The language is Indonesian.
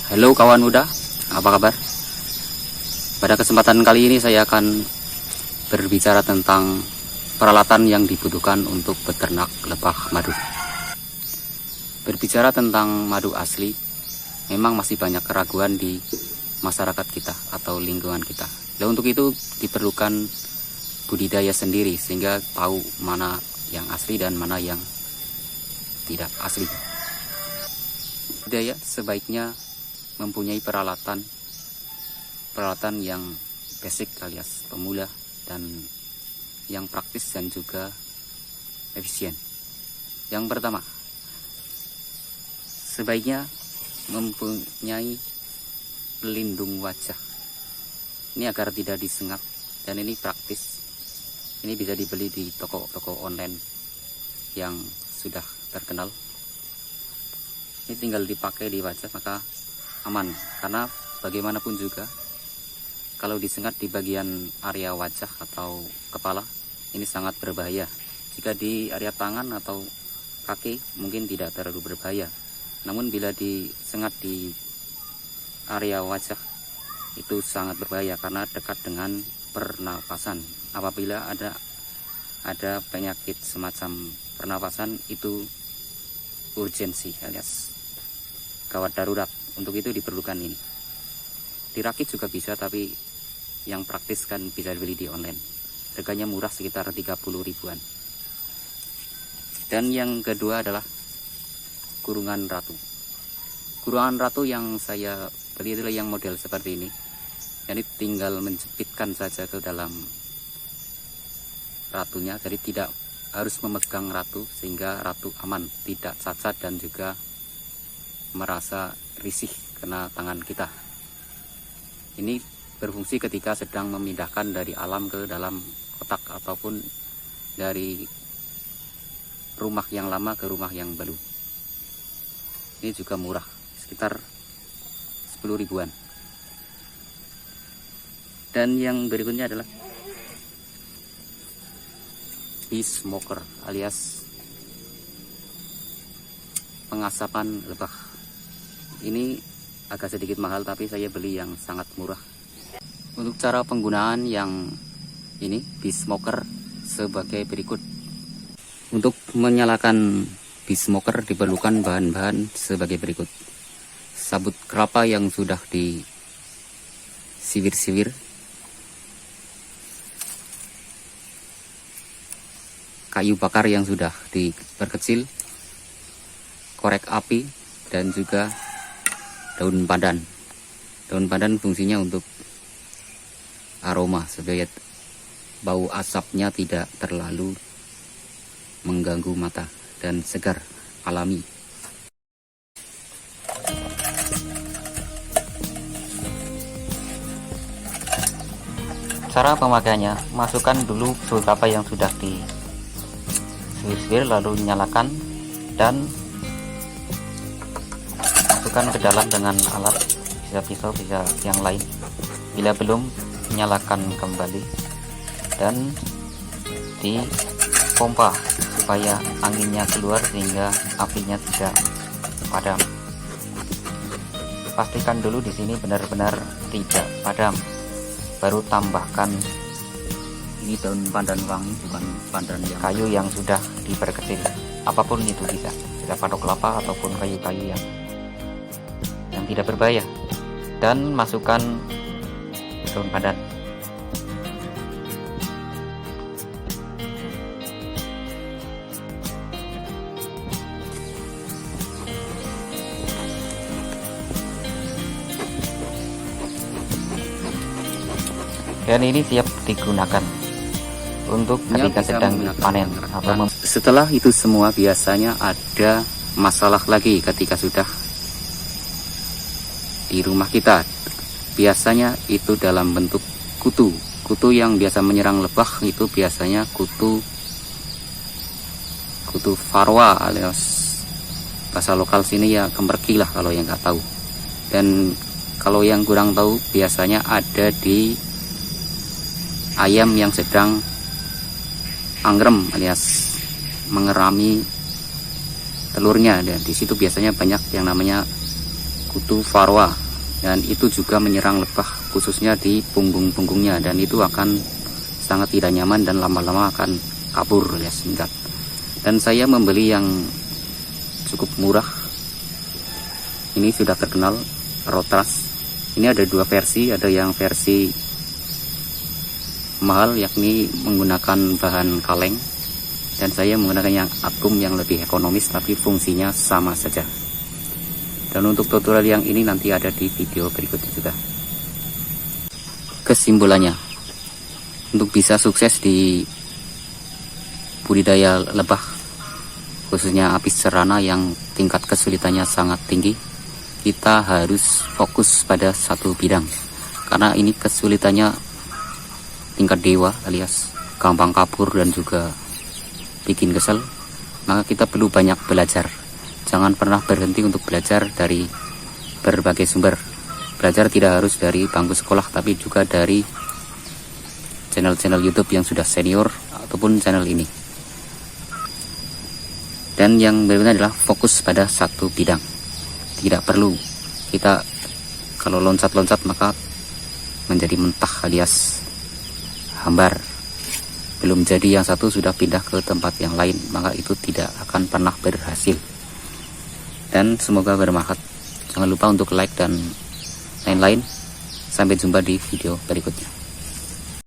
Halo kawan muda, apa kabar? Pada kesempatan kali ini saya akan berbicara tentang peralatan yang dibutuhkan untuk beternak lebah madu. Berbicara tentang madu asli, memang masih banyak keraguan di masyarakat kita atau lingkungan kita. Dan untuk itu diperlukan budidaya sendiri sehingga tahu mana yang asli dan mana yang tidak asli. Budidaya sebaiknya mempunyai peralatan yang basic alias pemula dan yang praktis dan juga efisien. Yang pertama, sebaiknya mempunyai pelindung wajah. Ini agar tidak disengat, dan ini praktis. Ini bisa dibeli di toko-toko online yang sudah terkenal. Ini tinggal dipakai di wajah maka aman, karena bagaimanapun juga kalau disengat di bagian area wajah atau kepala ini sangat berbahaya. Jika di area tangan atau kaki mungkin tidak terlalu berbahaya, namun bila disengat di area wajah itu sangat berbahaya karena dekat dengan pernapasan. Apabila ada penyakit semacam pernapasan itu urgensi alias gawat darurat. Untuk itu diperlukan ini. Dirakit juga bisa, tapi yang praktis kan bisa dibeli di online. Harganya murah, sekitar 30 ribuan. Dan yang kedua adalah kurungan ratu. Kurungan ratu yang saya beli adalah yang model seperti ini. Jadi tinggal menjepitkan saja ke dalam ratunya, jadi tidak harus memegang ratu sehingga ratu aman, tidak cacat dan juga merasa risih kena tangan kita. Ini berfungsi ketika sedang memindahkan dari alam ke dalam kotak ataupun dari rumah yang lama ke rumah yang baru. Ini juga murah, sekitar 10 ribuan. Dan yang berikutnya adalah bee smoker alias pengasapan lebah. Ini agak sedikit mahal, tapi saya beli yang sangat murah. Untuk cara penggunaan yang ini bee smoker sebagai berikut. Untuk menyalakan bee smoker diperlukan bahan-bahan sebagai berikut: sabut kelapa yang sudah disiwir-siwir, kayu bakar yang sudah diperkecil, korek api, dan juga daun pandan. Daun pandan fungsinya untuk aroma supaya bau asapnya tidak terlalu mengganggu mata dan segar alami. Cara pemakaiannya, masukkan dulu beberapa yang sudah disisir, lalu nyalakan dan masukkan ke dalam dengan alat, bisa pisau, bisa yang lain. Bila belum, nyalakan kembali dan dipompa supaya anginnya keluar sehingga apinya tidak padam. Pastikan dulu di sini benar-benar tidak padam, baru tambahkan ini daun pandan wangi, bukan pandan yang kayu yang sudah diperkecil. Apapun itu bisa patok kelapa ataupun kayu-kayu yang tidak berbahaya, dan masukkan daun pandan. Dan ini siap digunakan untuk ketika sedang panen. Setelah itu semua biasanya ada masalah lagi ketika sudah di rumah kita. Biasanya itu dalam bentuk kutu yang biasa menyerang lebah. Itu biasanya kutu varroa alias bahasa lokal sini ya kemerki lah kalau yang nggak tahu. Dan kalau yang kurang tahu, biasanya ada di ayam yang sedang angrem alias mengerami telurnya, dan di situ biasanya banyak yang namanya kutu varroa, dan itu juga menyerang lebah khususnya di punggung-punggungnya, dan itu akan sangat tidak nyaman dan lama-lama akan kabur ya singkat. Dan saya membeli yang cukup murah, ini sudah terkenal, Rotras. Ini ada dua versi, ada yang versi mahal yakni menggunakan bahan kaleng, dan saya menggunakan yang akum yang lebih ekonomis tapi fungsinya sama saja. Dan untuk tutorial yang ini nanti ada di video berikutnya juga. Kesimpulannya, untuk bisa sukses di budidaya lebah khususnya apis cerana yang tingkat kesulitannya sangat tinggi, kita harus fokus pada satu bidang, karena ini kesulitannya tingkat dewa alias gampang kabur dan juga bikin kesel. Maka kita perlu banyak belajar, jangan pernah berhenti untuk belajar dari berbagai sumber. Belajar tidak harus dari bangku sekolah, tapi juga dari channel-channel YouTube yang sudah senior ataupun channel ini. Dan yang berikutnya adalah fokus pada satu bidang. Tidak perlu kita kalau loncat-loncat maka menjadi mentah alias hambar. Belum jadi yang satu sudah pindah ke tempat yang lain, maka itu tidak akan pernah berhasil. Dan semoga bermanfaat. Jangan lupa untuk like dan lain-lain. Sampai jumpa di video berikutnya.